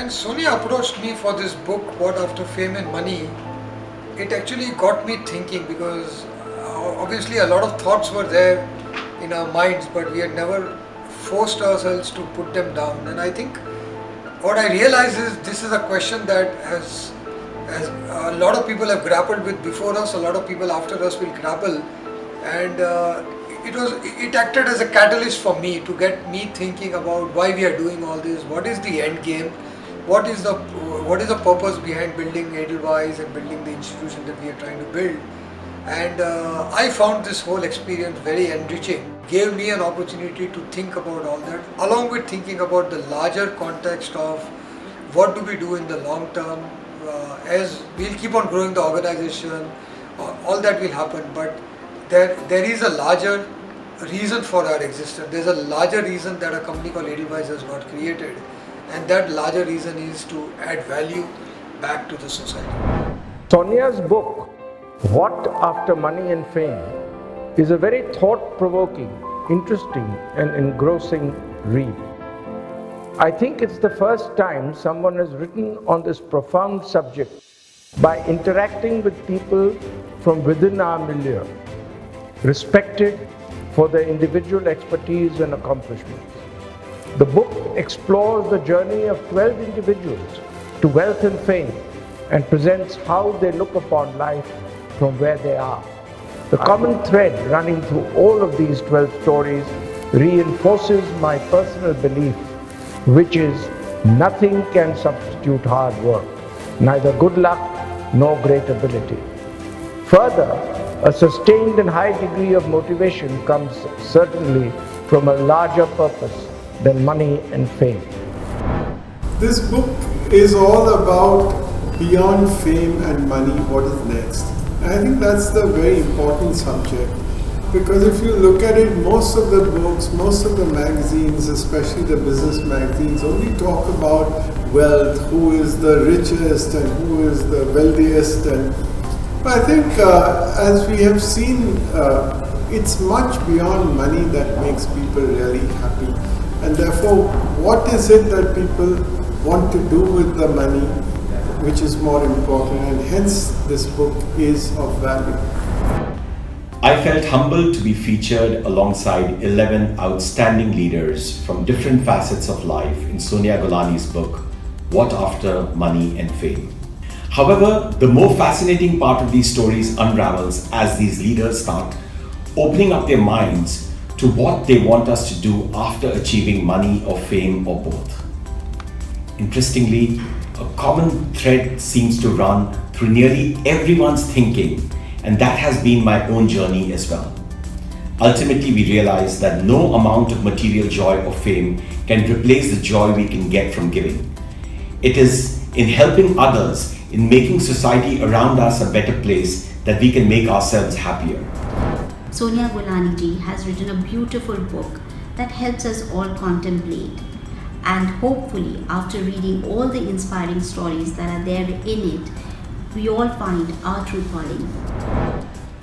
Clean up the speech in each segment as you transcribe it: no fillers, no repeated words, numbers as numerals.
When Sonia approached me for this book, What After Fame and Money, it actually got me thinking because obviously a lot of thoughts were there in our minds, but we had never forced ourselves to put them down. And I think what I realize is this is a question that has a lot of people have grappled with before us, a lot of people after us will grapple, and it acted as a catalyst for me to get me thinking about why we are doing all this, what is the end game, what is the purpose behind building Edelweiss and building the institution that we are trying to build. And I found this whole experience very enriching, gave me an opportunity to think about all that, along with thinking about the larger context of what do we do in the long term, as we'll keep on growing the organization, all that will happen, but there is a larger reason for our existence. There's a larger reason that a company called Edelweiss has got created, and that larger reason is to add value back to the society. Sonia's book, What After Money and Fame, is a very thought-provoking, interesting and engrossing read. I think it's the first time someone has written on this profound subject by interacting with people from within our milieu, respected for their individual expertise and accomplishments. The book explores the journey of 12 individuals to wealth and fame and presents how they look upon life from where they are. The common thread running through all of these 12 stories reinforces my personal belief, which is nothing can substitute hard work, neither good luck nor great ability. Further, a sustained and high degree of motivation comes certainly from a larger purpose than money and fame. This book is all about beyond fame and money, what is next. And I think that's the very important subject, because if you look at it, most of the books, most of the magazines, especially the business magazines, only talk about wealth, who is the richest and who is the wealthiest. And I think as we have seen, it's much beyond money that makes people really happy. And therefore, what is it that people want to do with the money, which is more important, and hence this book is of value. I felt humbled to be featured alongside 11 outstanding leaders from different facets of life in Sonia Golani's book, What After Money and Fame. However, the more fascinating part of these stories unravels as these leaders start opening up their minds to what they want us to do after achieving money or fame or both. Interestingly, a common thread seems to run through nearly everyone's thinking, and that has been my own journey as well. Ultimately, we realize that no amount of material joy or fame can replace the joy we can get from giving. It is in helping others, in making society around us a better place, that we can make ourselves happier. Sonia Golani ji has written a beautiful book that helps us all contemplate, and hopefully after reading all the inspiring stories that are there in it, we all find our true calling.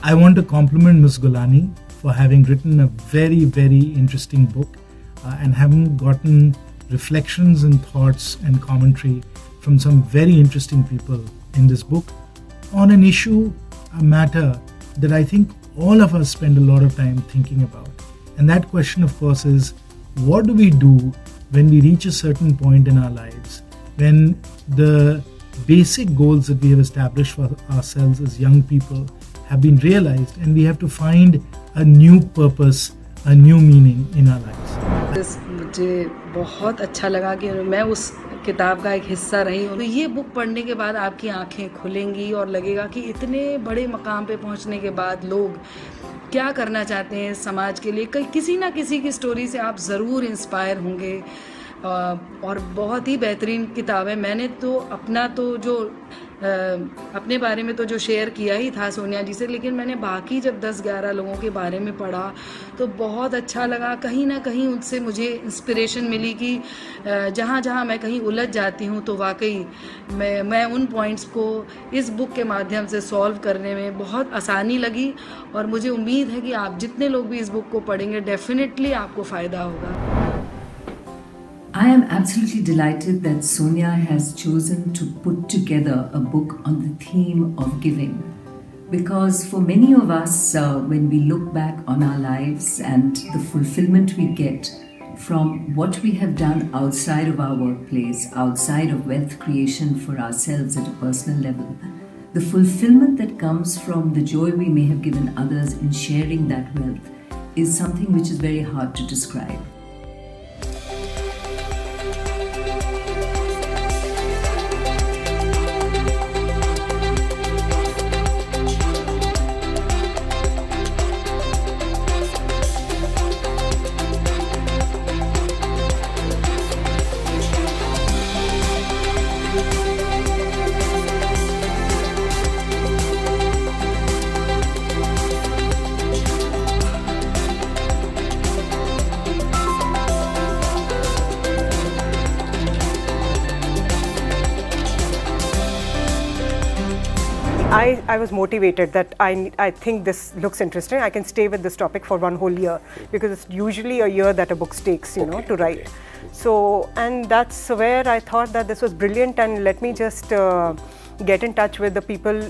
I want to compliment Ms. Golani for having written a very, very interesting book and having gotten reflections and thoughts and commentary from some very interesting people in this book on an issue, a matter that I think all of us spend a lot of time thinking about. And that question, of course, is what do we do when we reach a certain point in our lives, when the basic goals that we have established for ourselves as young people have been realized, and we have to find a new purpose, a new meaning in our lives. मुझे बहुत अच्छा लगा कि मैं उस किताब का एक हिस्सा रही हूँ। तो ये बुक पढ़ने के बाद आपकी आंखें खुलेंगी और लगेगा कि इतने बड़े मकाम पे पहुँचने के बाद लोग क्या करना चाहते हैं समाज के लिए। किसी ना किसी की स्टोरी से आप ज़रूर इंस्पायर होंगे और बहुत ही बेहतरीन किताब है। मैंने तो अपने बारे में तो जो शेयर किया ही था सोनिया जी से, लेकिन मैंने बाकी जब 10-11 लोगों के बारे में पढ़ा तो बहुत अच्छा लगा। कहीं ना कहीं उनसे मुझे इंस्पिरेशन मिली कि जहाँ जहाँ मैं कहीं उलझ जाती हूँ तो वाकई मैं उन पॉइंट्स को इस बुक के माध्यम से सॉल्व करने में बहुत आसानी लगी। और मुझे उम्मीद है कि आप जितने लोग भी इस बुक को पढ़ेंगे डेफिनेटली आपको फ़ायदा होगा। I am absolutely delighted that Sonia has chosen to put together a book on the theme of giving. Because for many of us, when we look back on our lives and the fulfillment we get from what we have done outside of our workplace, outside of wealth creation for ourselves at a personal level, the fulfillment that comes from the joy we may have given others in sharing that wealth is something which is very hard to describe. I was motivated that I think this looks interesting. I can stay with this topic for one whole year, because it's usually a year that a book takes, to write. Okay. So, and that's where I thought that this was brilliant, and let me just get in touch with the people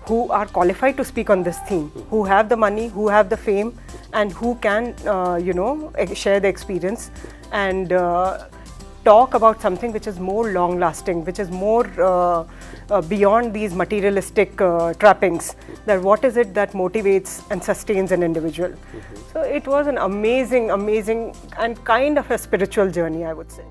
who are qualified to speak on this theme, who have the money, who have the fame, and who can, share the experience and talk about something which is more long lasting, which is more beyond these materialistic trappings, that what is it that motivates and sustains an individual. So it was an amazing and kind of a spiritual journey, I would say.